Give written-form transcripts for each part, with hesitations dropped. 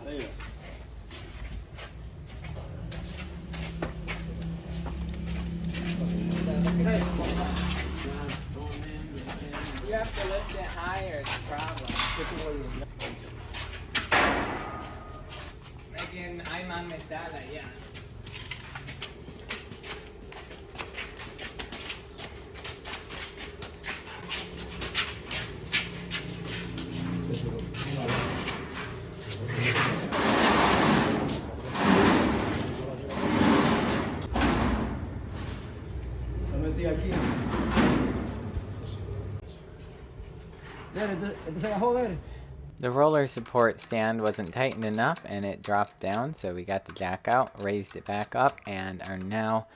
Arriba. You have to lift it higher, it's a problem. Again, I'm on my dada, yeah. The roller support stand wasn't tightened enough and it dropped down, so we got the jack out, raised it back up, and are now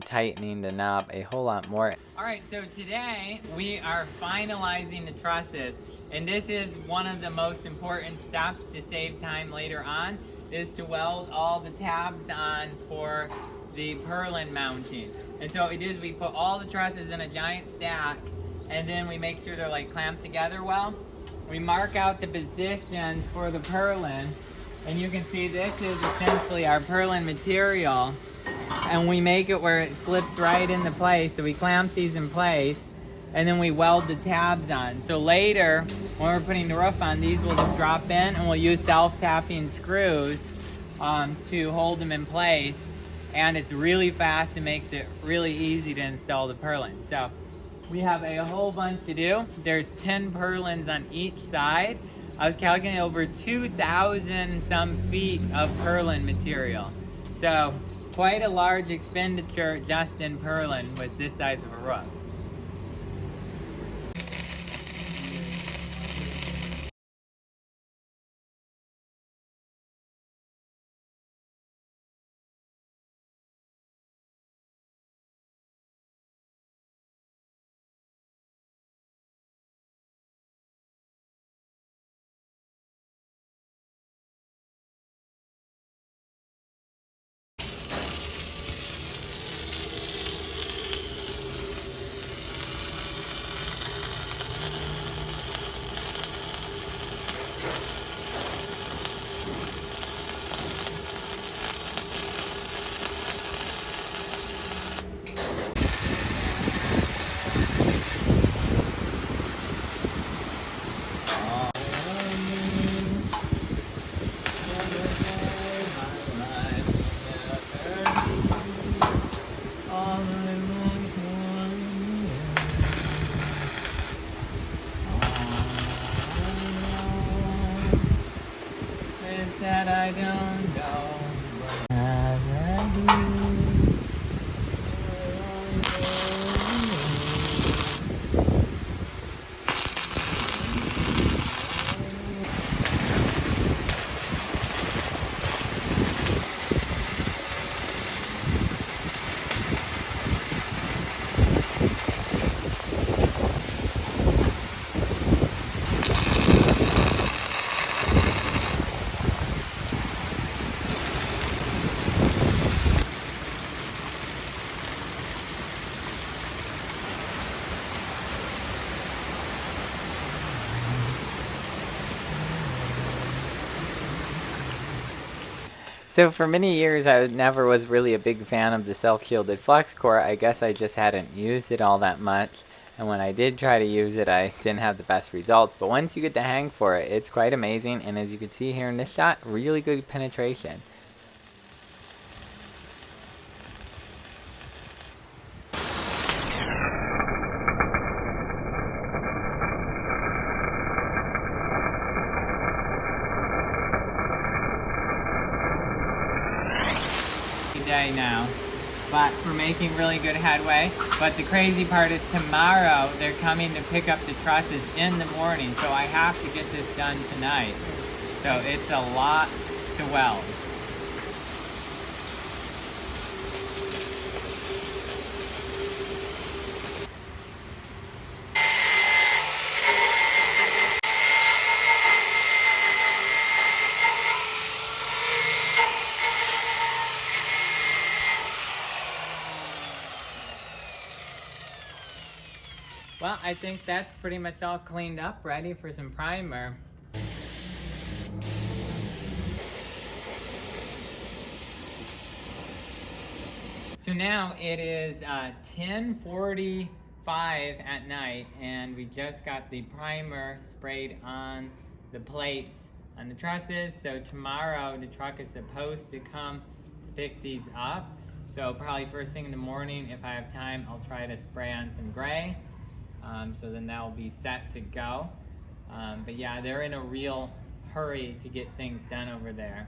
tightening the knob a whole lot more. Alright, so today we are finalizing the trusses, and this is one of the most important steps to save time later on, is to weld all the tabs on for the purlin mounting. And so what we do is we put all the trusses in a giant stack, and then we make sure they're like clamped together well. We mark out the positions for the purlin, and you can see this is essentially our purlin material, and we make it where it slips right into place. So we clamp these in place, and then we weld the tabs on. So later, when we're putting the roof on, these will just drop in, and we'll use self-tapping screws to hold them in place. And it's really fast and makes it really easy to install the purlin. So we have a whole bunch to do. There's 10 purlins on each side. I was calculating over 2,000 some feet of purlin material. So quite a large expenditure just in purlin with this size of a roof. That I don't know. So for many years, I never was really a big fan of the self-shielded flex core. I guess I just hadn't used it all that much. And when I did try to use it, I didn't have the best results. But once you get the hang for it, it's quite amazing. And as you can see here in this shot, really good penetration. Day now, but we're making really good headway. But the crazy part is tomorrow they're coming to pick up the trusses in the morning, so I have to get this done tonight. So it's a lot to weld. Well, I think that's pretty much all cleaned up, ready for some primer. So now it is 10:45 at night, and we just got the primer sprayed on the plates on the trusses. So tomorrow the truck is supposed to come to pick these up. So probably first thing in the morning, if I have time, I'll try to spray on some gray. So then that will be set to go. But yeah, they're in a real hurry to get things done over there.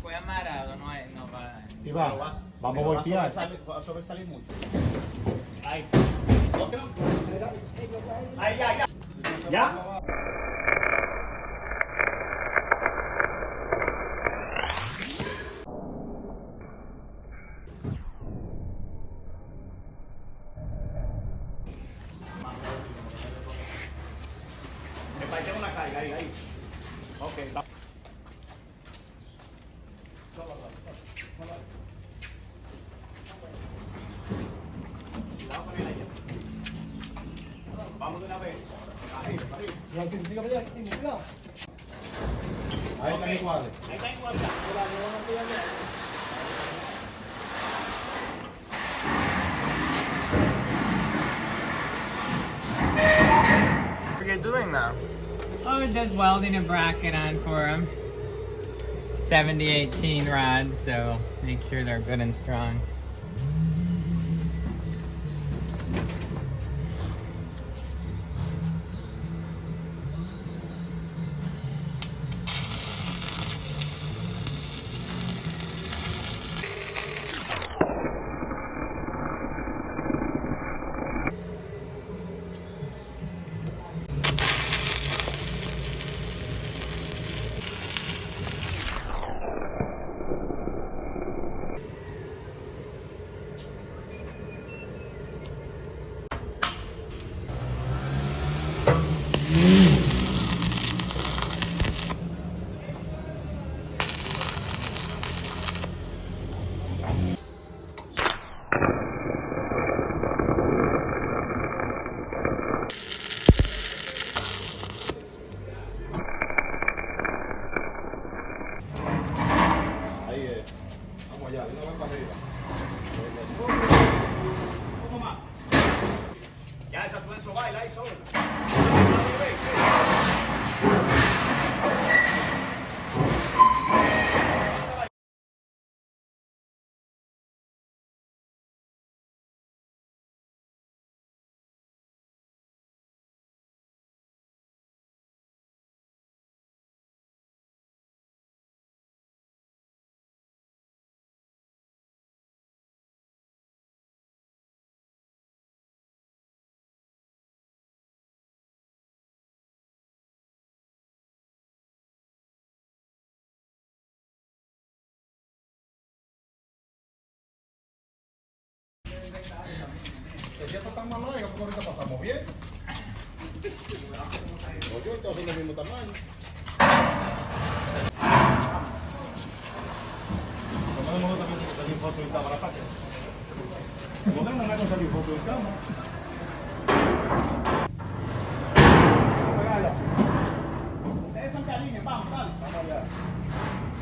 Fue amarrado, no va. Iván, vamos a voltear. Va a sobresalir mucho. Ahí. Ahí, ya. ¿Ya? Me parece una carga ahí. Ok, va. Vamos de una vez. Arriba. Ahí está el cuadro. Ahí está en cuadra. What are you doing now? Oh, we're just welding a bracket on for them. 70-18 rods, so make sure they're good and strong. Vamos allá, de una vez para arriba. Un poco más. Ya, esa tú en eso baila ahí solo. El día está tan mal largo, porque ahorita pasamos bien. No, yo estoy haciendo el mismo tamaño. Tomemos también si salir foto en cámara para que. No tengo nada con salir foto en cámara. Ustedes son cariños, vamos, dale. Vamos allá.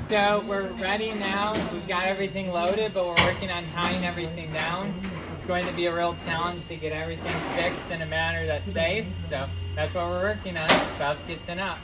So we're ready now. We've got everything loaded, but we're working on tying everything down. It's going to be a real challenge to get everything fixed in a manner that's safe. So that's what we're working on. It's about to get sent up.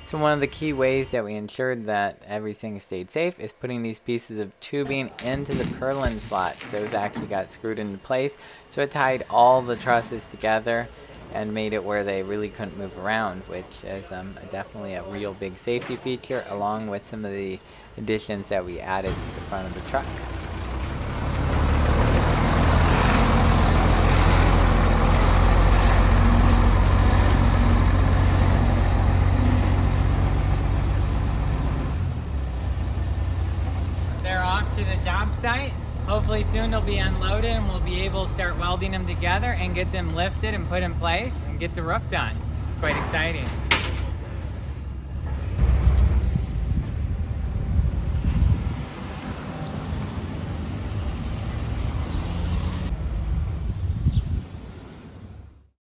So one of the key ways that we ensured that everything stayed safe is putting these pieces of tubing into the Perlin slots. Those actually got screwed into place, so it tied all the trusses together and made it where they really couldn't move around, which is definitely a real big safety feature, along with some of the additions that we added to the front of the truck. soon they'll be unloaded and we'll be able to start welding them together and get them lifted and put in place and get the roof done. It's quite exciting.